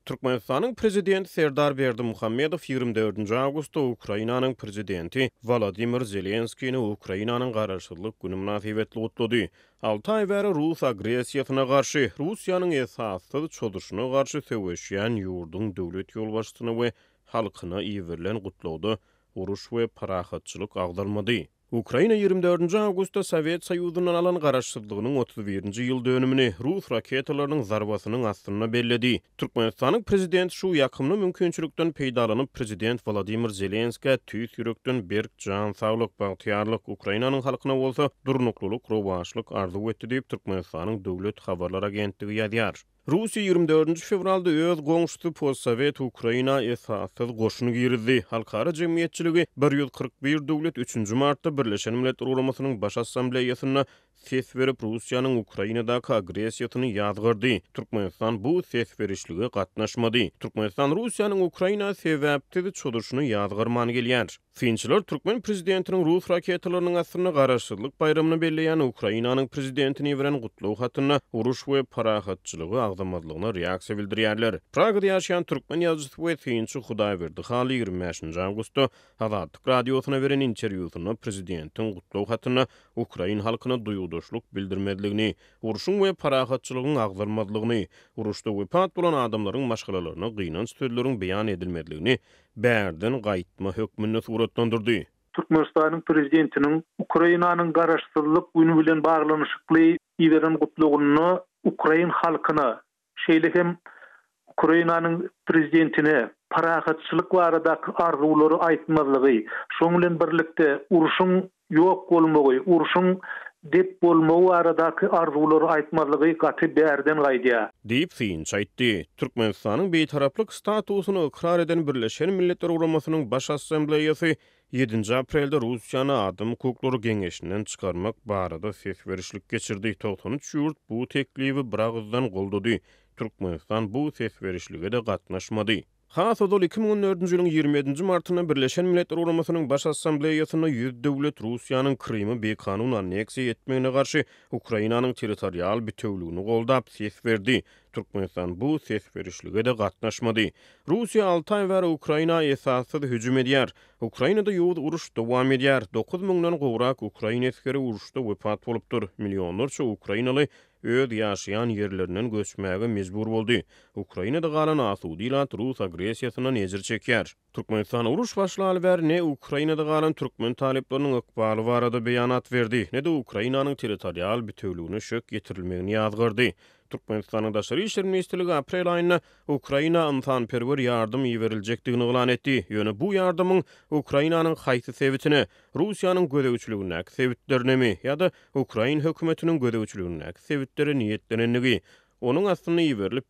Türkmenistanyň prezidenti Serdar Berdimuhammedow 24 awgustda Ukrainanyň prezidenti Volodymyr Zelenskiyni Ukrainanyň garaşdyrlyk güni münasibetli gutlady. 6 ay bäri Rus agressiýasyna garşy, Russiýanyň esassyz çodurşyna garşy söwüşýän ýurdun döwlet ýolbaşçysyny we halkyna iýerilen gutlawdy uruş we parahatçylyk agdalmady. Ukraina 24 awgustda Sovet Soýuzynyň alan garaşdyrlygynyň 31-nji ýyl dönümini Rus raketalarynyň zarbasynyň astyna belledi. Türkmenistanyň prezidenti şu ýakymly mümkinçilikden peýdalanyp prezident Volodymyr Zelenskiýe tüýs ýürekden berk jan saglyk bagtyarlyk Ukrainanyň halkyna bolsa durnuklyk, rowaşlyk arzu etdi diýip Türkmenistanyň döwlet habarlar agentligi ýazýar. Russiya 24 fevralda öz goňşusy postsovet Ukraina esassyz goşuny girdi. Halkara jemgyýetçiligi 141 döwlet 3 martda Birleşen Milletler Guramasynyň baş assambleýasyna ses berip Russiýanyň Ukrainadaky agressiýasyny ýazgyrdy. Türkmenistan bu ses berişlige gatnaşmady. Türkmenistan Russiýanyň Ukraina sebäpli çodurşyny ýazgyrman gelýär. Finçiler Türkmen prezidentiniň Rus raketalarynyň astyna garaşdyrlyk bayramyny belleýän Ukrainanyň prezidentini beren gutlaw hatyna uruş we parahatçylygy agdamadlygyna reaksiýa bildirýärler. Pragada ýaşaýan türkmen ýazgysy we finçi Hudaýberdi Haly 25 awgustda Azadlyk radiosyna beren interwýusynda prezidentiň gutlaw hatyna Ukrain halkyna duýguduşlyk bildirmedligini, uruşyň we parahatçylygyň agdalmadlygyny, uruşda wepat bolan adamlaryň maşgalalaryna gynanç sözleriň beýan edilmedligini bärden gaýtma hökmüne suratlandyrdy. Türkmenistanyň prezidentiniň Ukrainanyň garaşdyrlyk güni bilen baglanyşykly iýeren gutlawyny Ukrain halkyna, şeýle hem Ukrainanyň prezidentine parahatçylyk baradaky arzuwlary aýtmazlygy, şoň bilen birlikde uruşyň ýok bolmagy, uruşyň dep bolmagy baradaky arzuwlary aýtmazlygy gaty bärden gaýdýar. Diýip Finç aýtdy. Türkmenistanyň beýtaraplyk statusyny ikrar eden Birleşen Milletler Guramasynyň baş assambleýasy 7 aprelde Russiýany Adam Hukuklary Geňeşinden çykarmak barada ses berişlik geçirdi. 93 ýurt bu teklibi biragızdan goldady. Türkmenistan bu ses berişlige de gatnaşmady. Hasodol 2014-nji ýylyň 27 martyna Birleşen Milletler Guramasynyň baş assambleýasyna 100 döwlet Russiýanyň Krymy bekanun anneksiýa etmegine garşy Ukrainanyň territorial bütünligini goldap ses berdi. Türkmenistan bu ses berişlige de gatnaşmady. Russiýa 6 ay bäri Ukraina esassyz hüjüm edýär. Ukrainada ýoğud uruş dowam edýär. 9000-dan gowrak Ukrain eskeri uruşda wepat bolupdyr. Milyonlarça Ukrainaly öz ýaşaýan ýerlerinden göçmäge mejbur boldy. Ukrainada galan Asudilat Rus agressiýasyna nejir çekýär. Türkmenistan uruş başlaly bäri ne Ukrainada galan türkmen talepleriniň ykbaly barada beýanat berdi, ne de Ukrainanyň territorial bütünligine şök getirilmegini ýazgyrdy. Türkmenistanyň Daşary işler ministrligi aprel aýyna Ukraina insanperwer ýardym iýeriljekdigini elan etdi. Ýöne bu ýardymyň Ukrainanyň haýsy sebitine, Russiýanyň gödäwçiligine, sebitlerine ýa-da Ukrain hökümetiniň gödäwçiligine sebitleri niýetlenenligi, onuň aslynda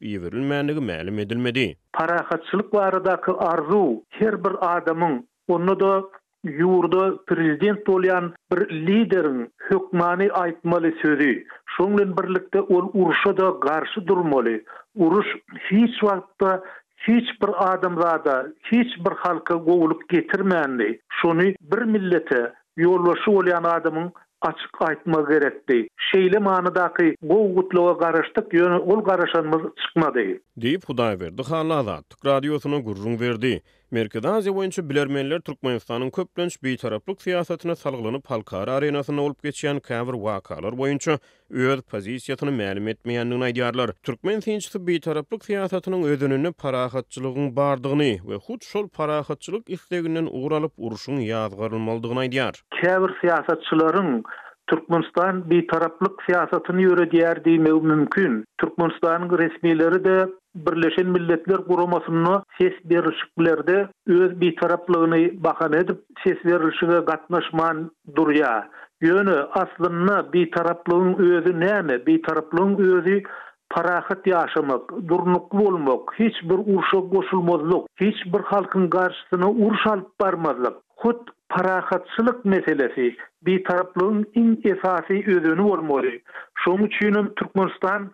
iýerilmänligi ma'lum edilmedi. Parahatçylyk baradaky arzu her bir adamyň, onu da ýurda prezident bolýan bir lideriň hökmany aýtmaly sözi. Şoň bilen birlikde ol uruşa da garşy durmaly. Uruş hiç wagtda hiç bir adamzada, hiç bir halka gowuluk getirmänli. Şonu bir millete ýolbaşy bolýan adamyň açyk aýtmak gerekdi. Şeýle manadaky gow gutlawa garaşdyk, ýöne ol garaşanmaz çykmady. Diýip Hudaýberdi Haly Azadlyk radiosyna gurrun berdi. Merkezi Aziýa boýunça bilermenler Türkmenistanyň köplenç beýtaraplyk siýasatyna salgylanyp halkara arenasyna bolup geçýän käbir wakalar boýunça öz pozisiýasyny ma'lum etmeýändigini aýdýarlar. Türkmen sinçisi beýtaraplyk siýasatynyň özünini parahatçylygyň bardygyny we hut şol parahatçylyk isleginden uğralyp uruşyň ýazgyrylmalydygyny aýdýar. Käbir siýasatçylaryň Türkmenistan beýtaraplyk siýasatyny ýöredýär diýmek mümkin. Türkmenistanyň resmiýetleri de Birleşen Milletler Guramasyna ses berişiklerde öz beýtaraplygyny bahan edip ses berişige gatnaşman durýar. Ýöne aslynda beýtaraplygyň özü näme? Beýtaraplygyň özü parahat ýaşamak, durnukly bolmak, hiç bir uruşa goşulmazlyk, hiç bir halkyň garşysyna uruş alyp barmazlyk. Hut parahatçylyk meselesi beýtaraplygyň iň esasy özüni bolmaly. Şoň üçin Türkmenistan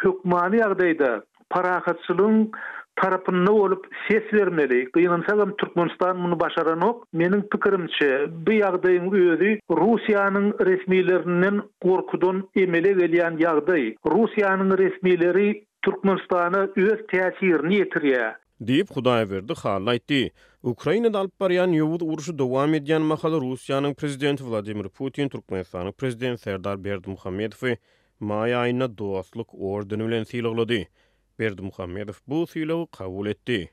hökmany ýagdaýda parahatçylygyň tarapynda bolup ses vermeli. Gynansa Türkmenistan muny başaranok. Meniň pikirimçe bu ýagdaýyň özü Russiýanyň resmiýetlerinden gorkudan emele gelýän ýagdaý. Russiýanyň resmiýetleri Türkmenistana öz täsirini ýetirýär. Deyip Hudaýberdi hal aýtdy. Ukrainada alyp barýan ýowuz uruşy dowam edýän mahala Russiýanyň prezidenti Vladimir Putin Türkmenistanyň prezidenti Serdar Berdimuhammedowy may aýyna dostluk ordeni bilen sylaglady. Berdimuhammedow bu sylagy kabul etdi.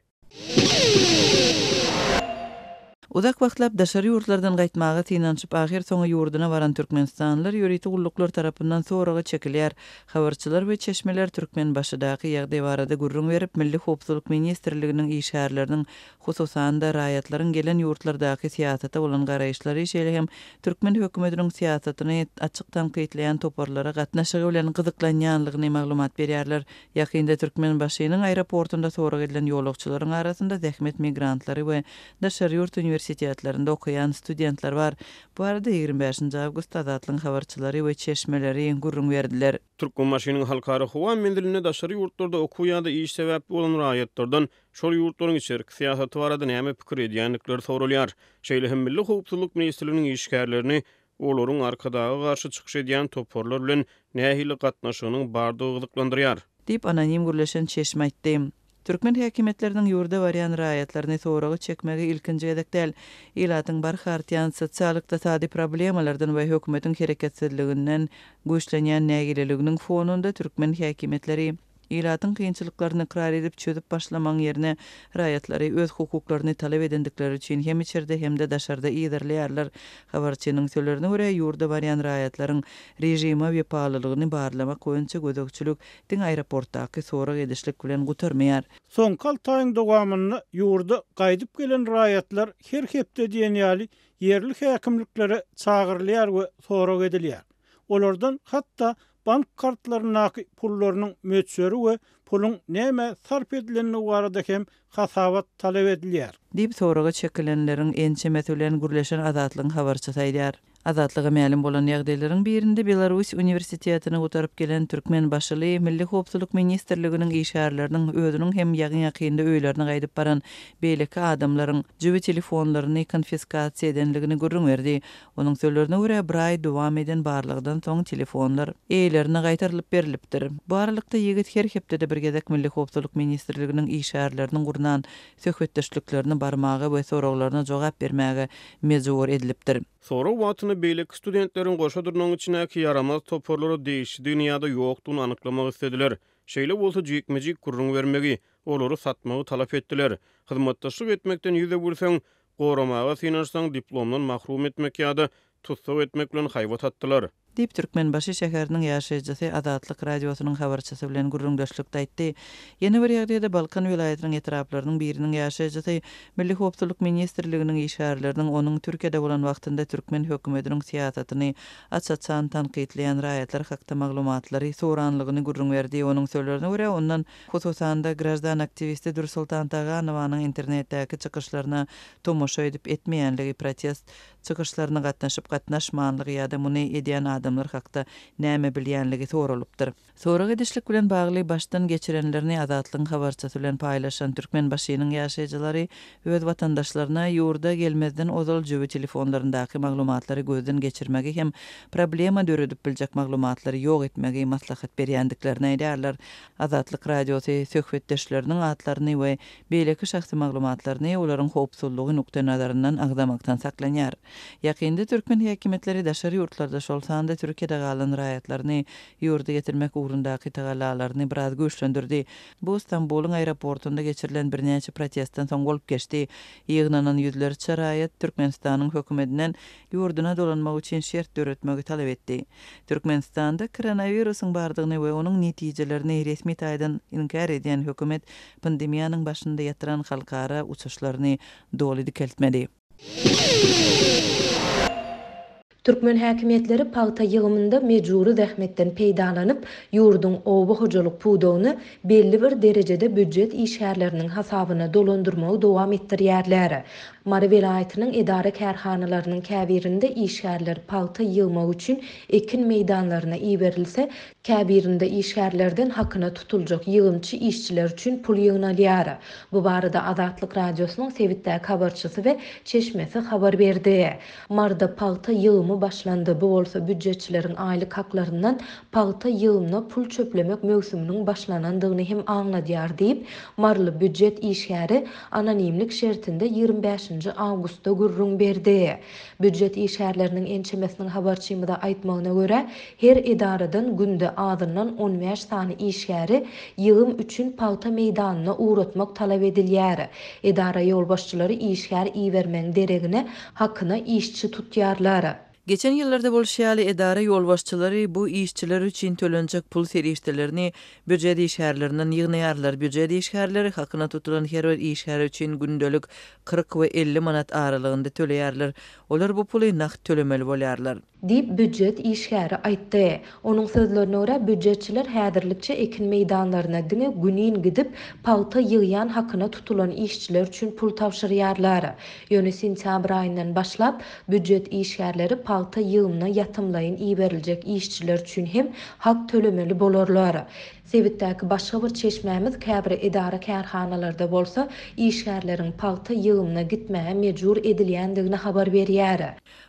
Uzak wagtlap daşary ýurtlardan gaýtmagy tynançyp ahir soňa ýurduna baran türkmenistanlylar ýöriti gulluklar tarapyndan soragy çekilýär. Habarçylar we çeşmeler türkmen başydaky ýagdaý barada gurrun berip Milli Howpsuzlyk Ministrliginiň işgärleriniň hususan da raýatlaryň gelen ýurtlardaky siýasata bolan garaýşlary şeýle hem türkmen hökümetiniň siýasatyny açyk tanqidleýän toparlara gatnaşygy bilen gyzyklanýanlygyny maglumat berýärler. Ýakynda türkmen başynyň aeroportunda soragy edilen ýolagçylaryň arasynda zähmet migrantlary we daşary ýurt üniversitetlerinde okuyan studentler var. Bu arada 25 Awgust Azatlyň habarçylary we çeşmeleri gurrun berdiler. Türkmen maşynyň halkary howa mendiline daşary ýurtlarda okuýanda iş sebäpli bolan raýatlardan şol ýurtlaryň içerik siýasaty barada näme pikir edýänlikleri sorulýar. Şeýle hem Milli Howpsuzlyk Ministrliginiň işgärlerini olaryň arkadagy garşy çykyş edýän toporlar bilen nähili gatnaşygynyň bardygy gyzyklandyrýar. Dip anonim gürleşen çeşme aýtdy. Türkmen häkimetlerining ýurda barýan raýatlaryny soragy çekmegi ilkinji gedek däl. Ilatyň barhartyan sosial ykdysady problemalardan we hökümetiň hereketsizliginden güýçlenýän nägileliginiň fonunda türkmen häkimetleri ilatyň kynçylyklaryny ikrar edip çözüp başlamaň ýerine raýatlary öz hukuklaryny talap edendikleri üçin hem içerde hem de daşarda ýerlerler. Habarçynyň sözlerine görä ýurda barýan raýatlaryň rejimi we paýlylygyny barlamak goýunça gödökçülük diň aeroportdaky sorag edişlik bilen gutarmaýar. Soňky 6 aýyň dowamında ýurda gaýdyp gelen raýatlar her hepde diýen ýaly ýerli häkimliklere çagyrylýar we sorag edilýär. Olardan hatda bank kartlarynaky pullarynyň möçleri we pulun näme sarp edilenini barada hem hasabat talap edilýär. Dip soragy çekilenleriň ençe mesulen gürleşen Azatlyň habarçysy aýdýar. Azatlyga ma'lum bolan ýagdaýlaryň birinde Belarus Universitetine gutaryp gelen türkmen başly Milli Howpsuzlyk Ministrliginiň işgärleriniň özüniň hem ýagyn ýakynda öýlerini gaýdyp baran beýleki adamlaryň jibi telefonlaryny konfiskasiýa edenligini görüň berdi. Onuň sözlerine görä bir aý dowam eden barlygdan soň telefonlar eýlerine gaýtarylyp berilipdir. Bu aralykda ýigit her hepde bir gezek Milli Howpsuzlyk Ministrliginiň işgärleriniň gurnan söhbetdeşliklerini barmagy we soraglaryna jogap bermäge mejbur edilipdir. Sorag wagtyny beýleki studentleriň goşa durnaň içinäki yaramaz toporlary değişi dünýäde ýokdugyny anyklamak istediler. Şeýle bolsa jekmejik gurrun bermegi, olary satmagy talap etdiler. Hyzmatdaşlyk etmekden ýüze bursaň, goramaga synarsaň diplomdan mahrum etmek ýa-da tutsak etmek bilen haýbat atdylar. Dip Türkmen başı şäheriniň ýaşaýjysy Azatlyk radiosynyň habarçysy bilen gurrundaşlykda aýtdy. Ýene bir ýagdaýda Balkan vilayatynyň etraplarynyň biriniň ýaşaýjysy Milli Howpsuzlyk Ministrliginiň işgärleriniň onuň Türkiýede bolan wagtynda türkmen hökümetiniň siýasatyny açyk tanqidleýän raýatlar hakda maglumatlary soranlygyny gurrun berdi. Onuň sözlerine görä ondan hususan da grajdan aktivisti Dursultan Taganowanyň internetdäki çykyşlaryna tomoşa edip etmeýänligi, protest çykyşlaryna gatnaşmanlygy ýa-da muny edýän adamlar hakda näme bilýänligi soralypdyr. Sorag edişlik bilen bagly başdan geçirenlerini Azatlyň habarçysy bilen paýlaşan türkmen başynyň ýaşaýjylary öz watandaşlaryna ýurda gelmezden ozal jibi telefonlaryndaky maglumatlary gözden geçirmegi hem problema döredip biljek maglumatlary ýok etmegi maslahat berýändiklerini aýdýarlar. Azatlyk radiosy söhbetdeşleriniň atlaryny we beýleki şahsy maglumatlaryny olaryň howpsuzlygy nukta nazaryndan agdamakdan saklanýar. Ýakynda türkmen häkimetleri daşary ýurtlarda şol sanda Türkiýede galan raýatlaryny ýurda getirmek ugrundaky tagallalaryny biraz güýçlendirdi. Bu Istanbulyň aeroportunda geçirilen bir näçe protestden soň bolup geçdi. Ýygnanan ýüzlerçe raýat Türkmenistanyň hökümetinden ýurduna dolanmak üçin şert döretmegi talap etdi. Türkmenistanda koronawirusyň bardygyny we onuň netijelerini resmi taýdan inkar edýän hökümet pandemiýanyň başynda ýatyran halkara uçuşlaryny doly dikeltmedi. Türkmen häkimetleri paýta ýygymynda mejburi zähmetden peýdalanyp, ýurdun oba hojalyk pudowyny belli bir derejede büdjet işgärleriniň hasabyna dolandyrmagy dowam etdirýärler. Mary vilayatynyň edara kärhanalarynyň käbirinde işgärler paýta ýygmak üçin ekin meýdanlaryna iýberilse, käbirinde işgärlerden hakyna tutuljak ýygymçy işçiler üçin pul ýygnalýar. Bu barada Azatlyk radiosynyň Sewitdäki habarçysy we çeşmesi habar berdi. Marda paýta ýygymy yığımı başlandı. Bu bolsa büdjetçilerin aylık haklarından paýta yığımına pul çöplemek mövsümünün başlanandygyny hem aňladýar diýip marly büdjet işgäri anonimlik şertinde 25 awgustda gurrun berdi. Büdjet işgärleriniň ençemesiniň habarçymyda aýtmagyna görä, her idaradan günde azyndan 15 sany işgäri yığım üçün paýta meýdanyna uğratmak talap edilýär. Idara ýolbaşçylary işgär iýermeň deregine hakyna işçi tutýarlar. Geçen ýyllarda bolşýaly edara ýolbaşçylary bu işçiler üçin tölenjek pul serişdelerini büdjet işgärlerinden ýygnaýarlar. Büdjet işgärleri hakyna tutulan her bir işgär üçin gündelik 40 we 50 manat aralygynda töleýärler. Olar bu puly naqd tölemeli bolýarlar. Dip büdjet işgäri aýtdy. Onuň sözlerine görä büdjetçiler häzirlikçe ekin meýdanlaryna diňe günin gidip paýta ýygýan hakyna tutulan işçiler üçin pul tapşyrýarlar. Ýöne sentyabr aýyndan başlap büdjet işgärleri paýta ýygymyna ýatymlaýyn iýeriljek işçiler üçin hem hak tölemeli bolarlar. Sebitdäki başga bir çeşmämiz käbir idara kärhanalarda bolsa işgärleriň paýta ýygymyna gitmäge mejbur edilýändigini habar berýär.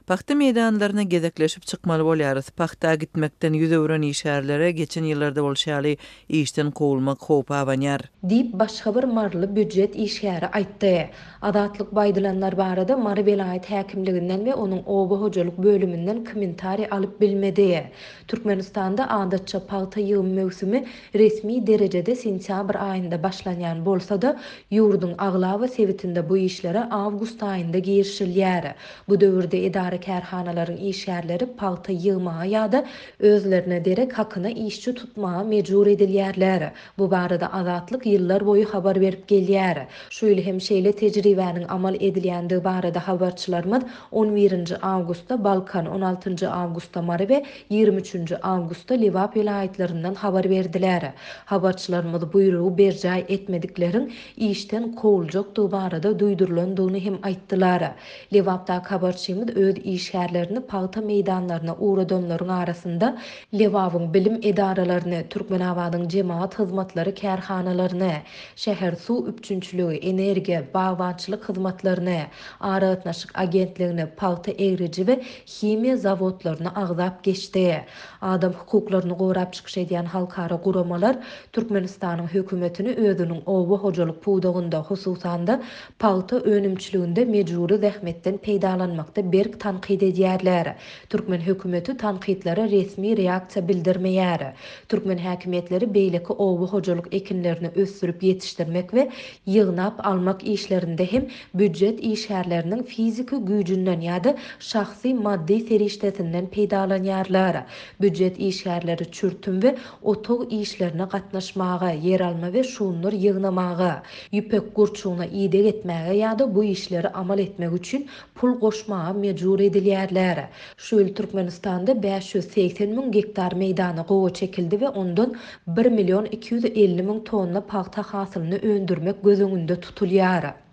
Paxta meydanlarına gezekleşip çıkmaly bolýarys. Paxta gitmekden ýüze ören işgärlere geçen ýyllarda bolşýaly işden kowulmak howpy abanýar. Dip başga bir marly büdjet işgäri aýtdy. Adatlyk baýdylanlar barada Mary Belaýet häkimliginden we onuň oba hojalyk bölümünden kommentari alyp bilmedi. Türkmenistanda adatça paýta ýygym mövsümi resmi derecede sentyabr aýynda başlanýan bolsa-da ýurdun aglawy sebitinde bu işlere awgust aýynda girişilýär. Bu döwürde idara kärhanalaryň işgärleri paýta ýygmaga ýa-da özlerine derek hakyna işçi tutmaga mejbur edilýärler. Bu barada azatlyk ýyllar boýu habar berip gelýär. Şöyle hem şeýle tejribäniň amal edilýändigi barada habarçylarymyz 11 awgustda Balkan, 16 awgustda Mary we 23 awgustda Lewap vilayatlerinden habar berdiler. Habarçylarymyz buýrugy berjay etmedikleriň işden kowuljakdygy barada duýdurulandygyny hem aýtdylar. Lewapdaky habarçymyz öz işgärlerini paýta meýdanlaryna uğradanlaryň arasynda Lewawyň bilim edaralaryny, Türkmenabadyň jemaat hyzmatlary kärhanalaryny, şäher suw üpçünçiligi, energiýa, bagwançylyk hyzmatlaryny, aratnaşyk agentligini, paýta egriji we himiýa zawodlaryny agzap geçdi. Adam hukuklaryny gorap çykyş edýän halkara guramalar Türkmenistanyň hökümetini özüniň oba hojalyk puwdagynda hususanda paýta önümçiliginde mejburi zähmetden peýdalanmakda berk tanqid edýärler. Türkmen hökümeti tanqidlere resmi reaksiýa bildirmeýär. Türkmen häkimetleri beýleki oba hojalyk ekinlerini ösdürip ýetişdirmek we ýygnap almak işlerinde hem büdjet işgärleriniň fiziki güýjünden ýa-da şahsy maddi serişdesinden peýdalanýarlar. Büdjet işgärleri çürtüm we otog işlerine gatnaşmaga, yer alma we şuunlar ýygnamaga, ýüpek gurçugyna ýydak etmäge ýa-da bu işleri amal etmek üçin pul goşmaga mejbur edilýärler. Şöyle Türkmenistanda 580 000 hektar meýdany gowa çekildi we ondan 1 250 000 tonna paýta hasylyny öndürmek gözüňünde tutulýar.